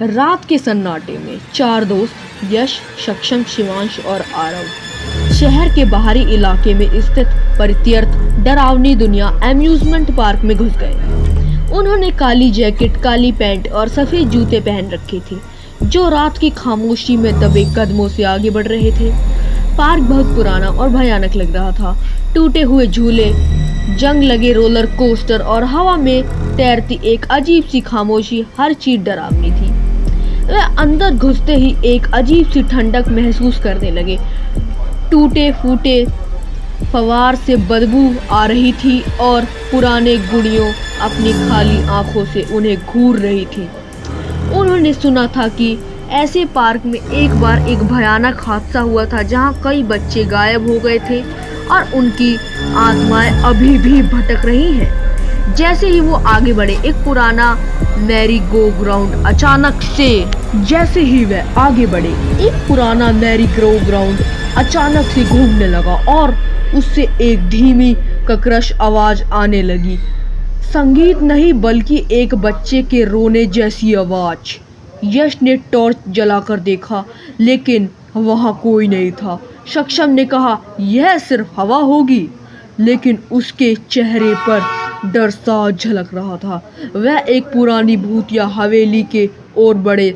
रात के सन्नाटे में चार दोस्त यश, सक्षम, शिवांश और आरव शहर के बाहरी इलाके में स्थित परित्यक्त डरावनी दुनिया एम्यूजमेंट पार्क में घुस गए। उन्होंने काली जैकेट, काली पैंट और सफेद जूते पहन रखे थे, जो रात की खामोशी में दबे कदमों से आगे बढ़ रहे थे। पार्क बहुत पुराना और भयानक लग रहा था। टूटे हुए झूले, जंग लगे रोलर कोस्टर और हवा में तैरती एक अजीब सी खामोशी, हर चीज डरावनी थी। वे अंदर घुसते ही एक अजीब सी ठंडक महसूस करने लगे। टूटे फूटे फवार से बदबू आ रही थी और पुराने गुड़ियों अपनी खाली आंखों से उन्हें घूर रही थी। उन्होंने सुना था कि ऐसे पार्क में एक बार एक भयानक हादसा हुआ था, जहां कई बच्चे गायब हो गए थे और उनकी आत्माएं अभी भी भटक रही हैं। जैसे ही वो आगे बढ़े, एक पुराना मैरी गो ग्राउंड अचानक से घूमने लगा और उससे एक धीमी कर्कश आवाज आने लगी। संगीत नहीं, बल्कि एक बच्चे के रोने जैसी आवाज। यश ने टॉर्च जलाकर देखा, लेकिन वहां कोई नहीं था। सक्षम ने कहा, यह सिर्फ हवा होगी, लेकिन उसके चेहरे पर डर सा झलक रहा था। वह एक पुरानी भूतिया हवेली के ओर बढ़े,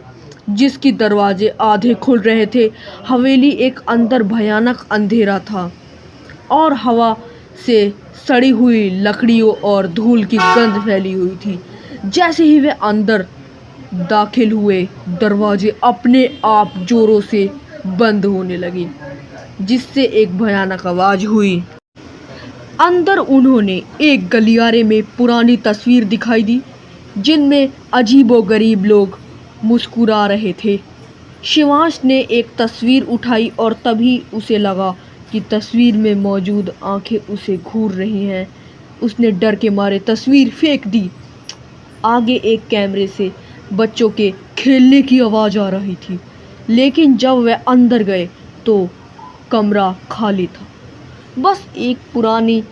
जिसके दरवाजे आधे खुल रहे थे। हवेली एक अंदर भयानक अंधेरा था और हवा से सड़ी हुई लकड़ियों और धूल की गंध फैली हुई थी। जैसे ही वे अंदर दाखिल हुए, दरवाजे अपने आप जोरों से बंद होने लगे, जिससे एक भयानक आवाज हुई। अंदर उन्होंने एक गलियारे में पुरानी तस्वीर दिखाई दी, जिनमें अजीबोगरीब लोग मुस्कुरा रहे थे। शिवांश ने एक तस्वीर उठाई और तभी उसे लगा कि तस्वीर में मौजूद आंखें उसे घूर रही हैं। उसने डर के मारे तस्वीर फेंक दी। आगे एक कैमरे से बच्चों के खेलने की आवाज़ आ रही थी, लेकिन जब वे अंदर गए तो कमरा खाली था। बस एक पुरानी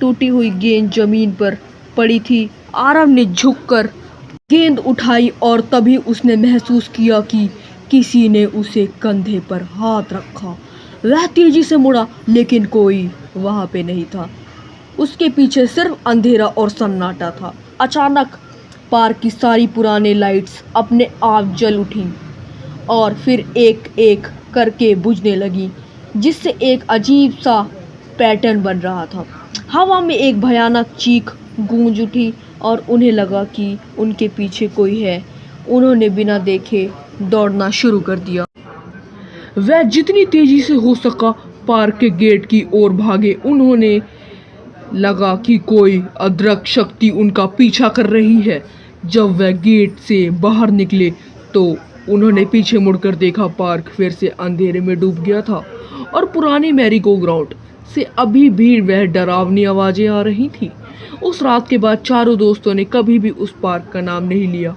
टूटी हुई गेंद जमीन पर पड़ी थी। आरव ने झुककर गेंद उठाई और तभी उसने महसूस किया कि किसी ने उसे कंधे पर हाथ रखा। वह तेजी से मुड़ा, लेकिन कोई वहां पे नहीं था। उसके पीछे सिर्फ अंधेरा और सन्नाटा था। अचानक पार्क की सारी पुरानी लाइट्स अपने आप जल उठीं और फिर एक एक करके बुझने लगी, जिससे एक अजीब सा पैटर्न बन रहा था। हवा में एक भयानक चीख गूंज उठी और उन्हें लगा कि उनके पीछे कोई है। उन्होंने बिना देखे दौड़ना शुरू कर दिया। वह जितनी तेजी से हो सका पार्क के गेट की ओर भागे। उन्होंने लगा कि कोई अदृश्य शक्ति उनका पीछा कर रही है। जब वह गेट से बाहर निकले तो उन्होंने पीछे मुड़कर देखा। पार्क फिर से अंधेरे में डूब गया था और पुरानी मैरी गो ग्राउंड से अभी भी वह डरावनी आवाजें आ रही थी। उस रात के बाद चारों दोस्तों ने कभी भी उस पार्क का नाम नहीं लिया।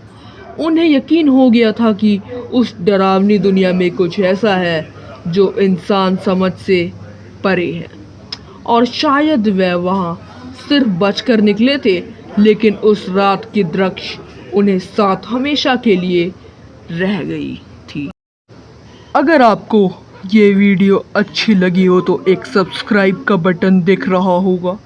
उन्हें यकीन हो गया था कि उस डरावनी दुनिया में कुछ ऐसा है जो इंसान समझ से परे है, और शायद वह वहां सिर्फ बचकर निकले थे, लेकिन उस रात की दृश्य उन्हें साथ हमेशा के लिए रह गई थी। अगर आपको ये वीडियो अच्छी लगी हो तो एक सब्सक्राइब का बटन दिख रहा होगा,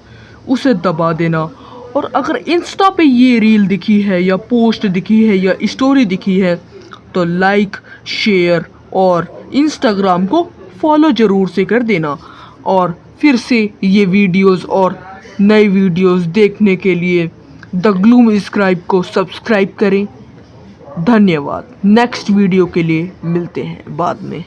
उसे दबा देना। और अगर इंस्टा पे ये रील दिखी है या पोस्ट दिखी है या स्टोरी दिखी है तो लाइक, शेयर और इंस्टाग्राम को फॉलो ज़रूर से कर देना। और फिर से ये वीडियोस और नई वीडियोस देखने के लिए द ग्लूम स्क्राइब को सब्सक्राइब करें। धन्यवाद। नेक्स्ट वीडियो के लिए मिलते हैं बाद में।